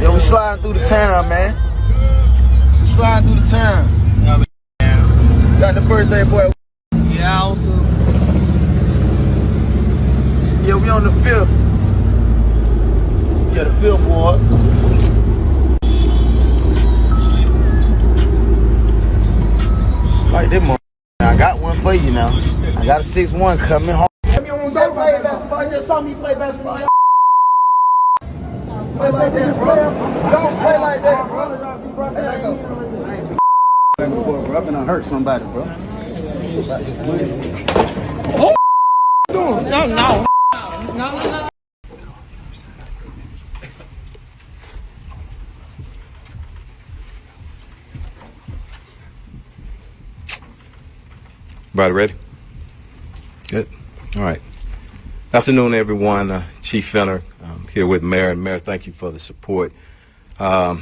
Yeah, we sliding through the town, man. We sliding through the town. Got the birthday boy. Yeah, also. Yeah, we on the 5th. Yeah, the 5th ward. Like this one. I got one for you now. I got a 6-1 coming home. Don't play basketball. Just saw me play basketball. Play like that, bro. Don't play like that, bro. Hey, let go. Back and forth, bro. I'm gonna hurt somebody, bro. Oh, no. Everybody ready? Good. All right. Afternoon, everyone. Chief Fenner here with Mayor. Mayor, thank you for the support. We're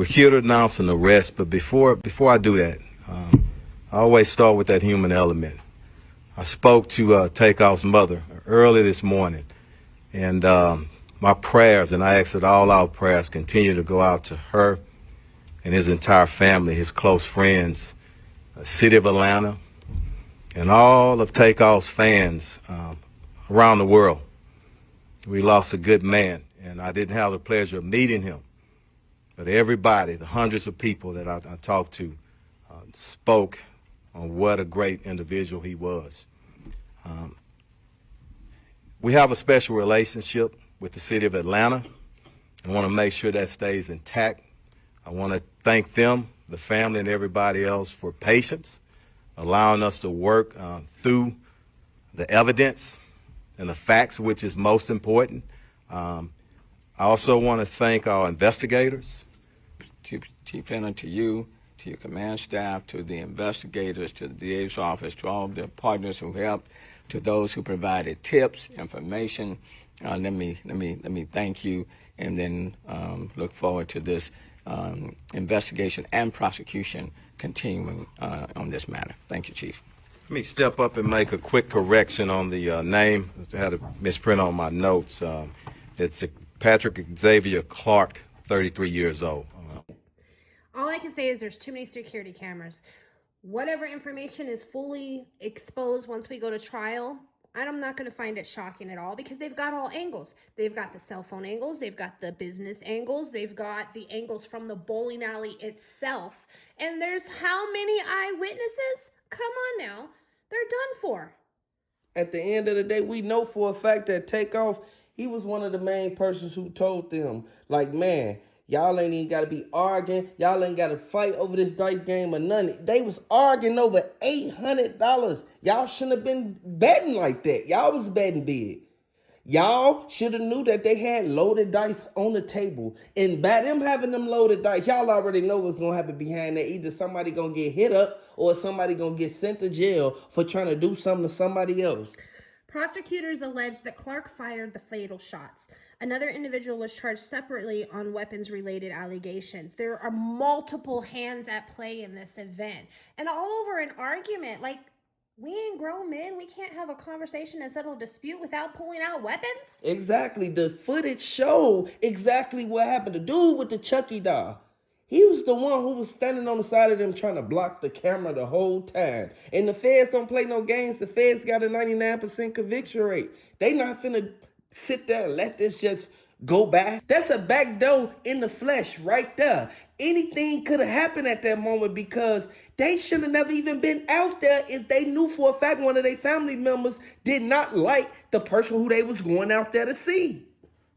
here to announce an arrest, but before I do that, I always start with that human element. I spoke to Takeoff's mother early this morning, and my prayers, and I ask that all our prayers continue to go out to her and his entire family, his close friends, the city of Atlanta, and all of Takeoff's fans around the world. We lost a good man, and I didn't have the pleasure of meeting him. But everybody, the hundreds of people that I talked to, spoke on what a great individual he was. We have a special relationship with the city of Atlanta. I want to make sure that stays intact. I want to thank them, the family, and everybody else for patience, allowing us to work through the evidence and the facts, which is most important. I also want to thank our investigators. Chief Fenner, to you, to your command staff, to the investigators, to the DA's office, to all of the partners who helped, to those who provided tips, information. Let me thank you, and then look forward to this investigation and prosecution continuing on this matter. Thank you, Chief. Let me step up and make a quick correction on the name. I had a misprint on my notes. It's Patrick Xavier Clark, 33 years old. All I can say is there's too many security cameras. Whatever information is fully exposed once we go to trial, I'm not going to find it shocking at all, because they've got all angles. They've got the cell phone angles, they've got the business angles, they've got the angles from the bowling alley itself. And there's how many eyewitnesses? Come on now. They're done for. At the end of the day, we know for a fact that Takeoff, he was one of the main persons who told them, like, man, y'all ain't even got to be arguing. Y'all ain't got to fight over this dice game or nothing. They was arguing over $800. Y'all shouldn't have been betting like that. Y'all was betting big. Y'all should have knew that they had loaded dice on the table. And by them having them loaded dice, y'all already know what's going to happen behind that. Either somebody going to get hit up or somebody going to get sent to jail for trying to do something to somebody else. Prosecutors allege that Clark fired the fatal shots. Another individual was charged separately on weapons-related allegations. There are multiple hands at play in this event. And all over an argument. Like, we ain't grown men. We can't have a conversation and settle a dispute without pulling out weapons. Exactly. The footage showed exactly what happened. The dude with the Chucky doll, he was the one who was standing on the side of them trying to block the camera the whole time. And the feds don't play no games. The feds got a 99% conviction rate. They not finna sit there and let this just go by. That's a back door in the flesh right there. Anything could have happened at that moment, because they should have never even been out there if they knew for a fact one of their family members did not like the person who they was going out there to see.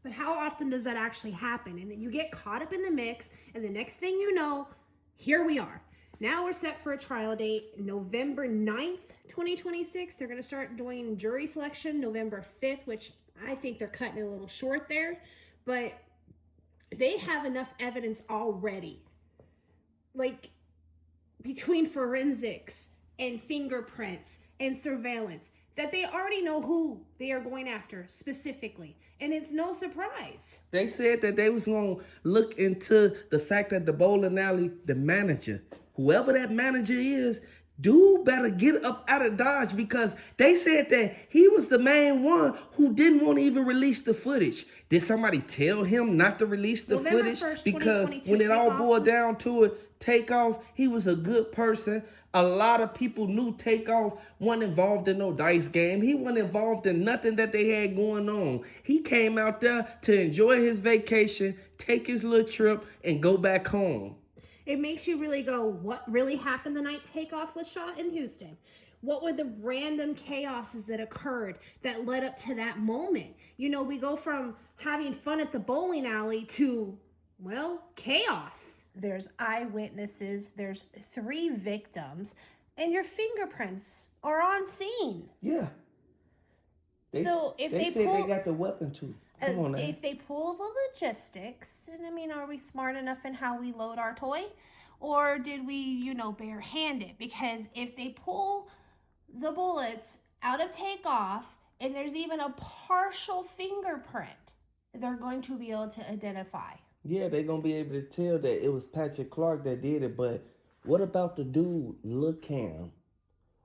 But how often does that actually happen? And then you get caught up in the mix, and the next thing you know, here we are. Now we're set for a trial date, November 9th, 2026. They're going to start doing jury selection November 5th, which I think they're cutting it a little short there. But they have enough evidence already. Like, between forensics and fingerprints and surveillance, that they already know who they are going after specifically. And it's no surprise. They said that they was going to look into the fact that the bowling alley, the manager, whoever that manager is, dude better get up out of Dodge because they said that he was the main one who didn't want to even release the footage. Did somebody tell him not to release the November footage? 1st, Because 2022, when it all Takeoff. boiled down to it, Takeoff, he was a good person. A lot of people knew Takeoff wasn't involved in no dice game. He wasn't involved in nothing that they had going on. He came out there to enjoy his vacation, take his little trip, and go back home. It makes you really go, what really happened the night Takeoff was shot in Houston? What were the random chaoses that occurred that led up to that moment? You know, we go from having fun at the bowling alley to, well, chaos. There's eyewitnesses, there's 3 victims, and your fingerprints are on scene. Yeah. So if they they said pull- they got the weapon too. Come on now. If they pull the logistics, and I mean, are we smart enough in how we load our toy? Or did we, you know, barehand it? Because if they pull the bullets out of Takeoff and there's even a partial fingerprint, they're going to be able to identify. Yeah, they're going to be able to tell that it was Patrick Clark that did it, but what about the dude, Lil Cam?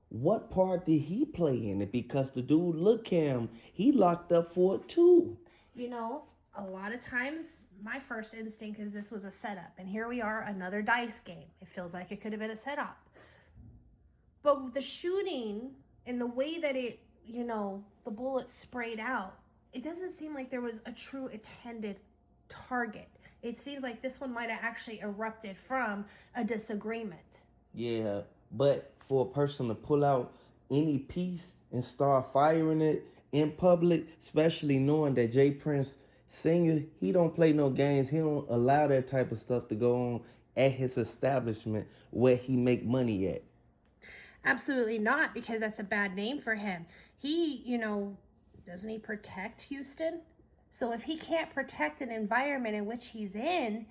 What part did he play in it? Because the dude, Lil Cam, he locked up for it too. You know, a lot of times my first instinct is this was a setup. And here we are, another dice game. It feels like it could have been a setup. But with the shooting and the way that it, you know, the bullets sprayed out, it doesn't seem like there was a true intended target. It seems like this one might have actually erupted from a disagreement. Yeah, but for a person to pull out any piece and start firing it in public, especially knowing that Jay Prince Sr., he don't play no games. He don't allow that type of stuff to go on at his establishment where he make money at. Absolutely not, because that's a bad name for him. He, you know, doesn't he protect Houston? So if he can't protect an environment in which he's in,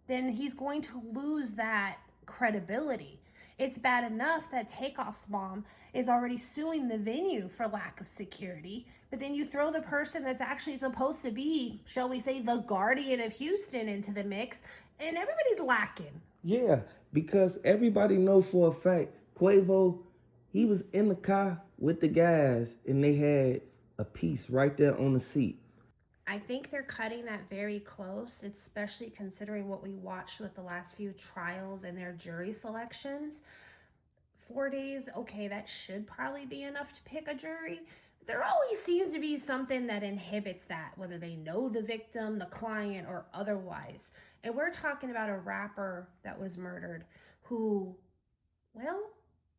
then he's going to lose that credibility. It's bad enough that Takeoff's mom is already suing the venue for lack of security, but then you throw the person that's actually supposed to be, shall we say, the guardian of Houston into the mix, and everybody's lacking. Yeah, because everybody knows for a fact, Quavo, he was in the car with the guys, and they had a piece right there on the seat. I think they're cutting that very close, especially considering what we watched with the last few trials and their jury selections. 4 days, okay, that should probably be enough to pick a jury. But there always seems to be something that inhibits that, whether they know the victim, the client, or otherwise. And we're talking about a rapper that was murdered who, well,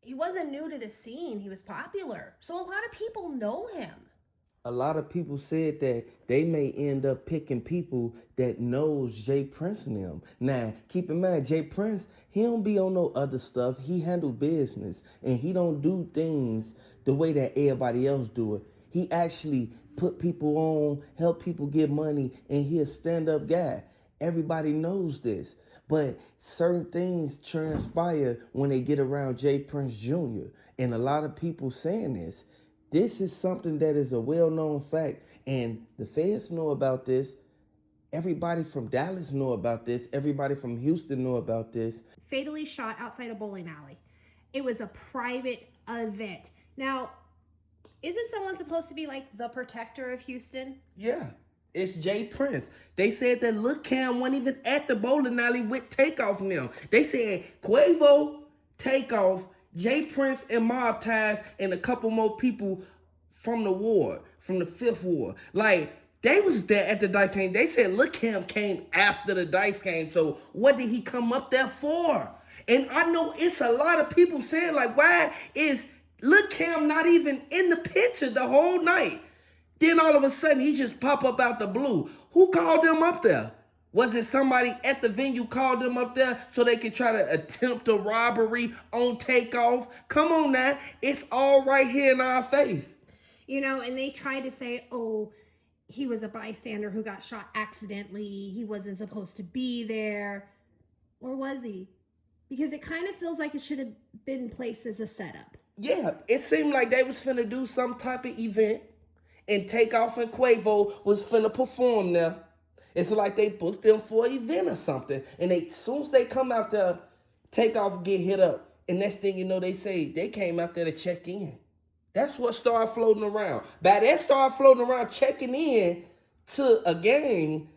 he wasn't new to the scene. He was popular. So a lot of people know him. A lot of people said that they may end up picking people that knows Jay Prince and them. Now, keep in mind, Jay Prince, he don't be on no other stuff. He handle business, and he don't do things the way that everybody else do it. He actually put people on, help people get money, and he a stand-up guy. Everybody knows this. But certain things transpire when they get around Jay Prince Jr. And a lot of people saying this. This is something that is a well-known fact, and the feds know about this. Everybody from Dallas know about this. Everybody from Houston know about this. Fatally shot outside a bowling alley. It was a private event. Now, isn't someone supposed to be like the protector of Houston? Yeah, it's Jay Prince. They said that Lil Cam wasn't even at the bowling alley with Takeoff now. They said Quavo, Takeoff, Jay Prince and Mobties and a couple more people from the ward, from the 5th ward. Like, they was there at the dice game. They said Lil Cam came after the dice game. So what did he come up there for? And I know it's a lot of people saying, like, why is Lil Cam not even in the picture the whole night? Then all of a sudden he just pop up out the blue. Who called him up there? Was it somebody at the venue called them up there so they could try to attempt a robbery on Takeoff? Come on now. It's all right here in our face. You know, and they tried to say, oh, he was a bystander who got shot accidentally. He wasn't supposed to be there. Or was he? Because it kind of feels like it should have been placed as a setup. Yeah, it seemed like they was finna do some type of event and Takeoff and Quavo was finna perform there. It's like they booked them for an event or something. And as soon as they come out there, Takeoff get hit up. And next thing you know, they say they came out there to check in. That's what started floating around. By that started floating around checking in to a game,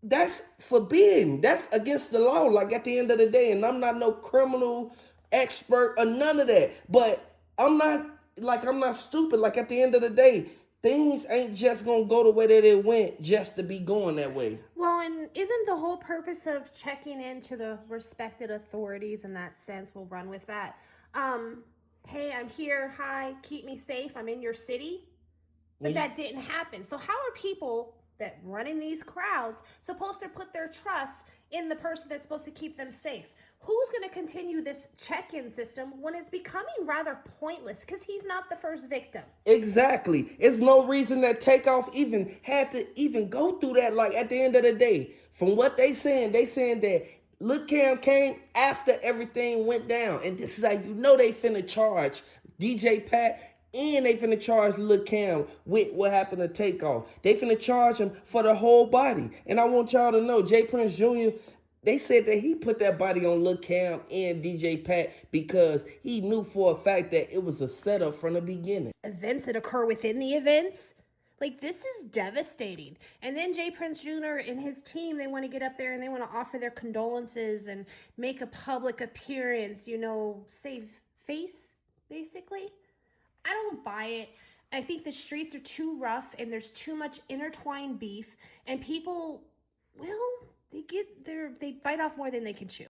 that's forbidden. That's against the law, like at the end of the day. And I'm not no criminal expert or none of that. But I'm not stupid. Like at the end of the day, things ain't just gonna go the way that it went just to be going that way. Well, and isn't the whole purpose of checking into the respected authorities in that sense, we'll run with that. Hey, I'm here. Hi, keep me safe. I'm in your city. But that didn't happen. So how are people that run in these crowds supposed to put their trust in the person that's supposed to keep them safe? Who's going to continue this check-in system when it's becoming rather pointless because he's not the first victim? Exactly. It's no reason that Takeoff even had to even go through that. Like at the end of the day, from what they saying that Lil Cam came after everything went down. And this is how you know they finna charge DJ Pat and they finna charge Lil Cam with what happened to Takeoff. They finna charge him for the whole body. And I want y'all to know, J Prince Jr., they said that he put that body on Lil Cam and DJ Pat because he knew for a fact that it was a setup from the beginning. Events that occur within the events. Like, this is devastating. And then Jay Prince Jr. and his team, they want to get up there and they want to offer their condolences and make a public appearance, save face, basically. I don't buy it. I think the streets are too rough and there's too much intertwined beef, and people, well, they bite off more than they can chew.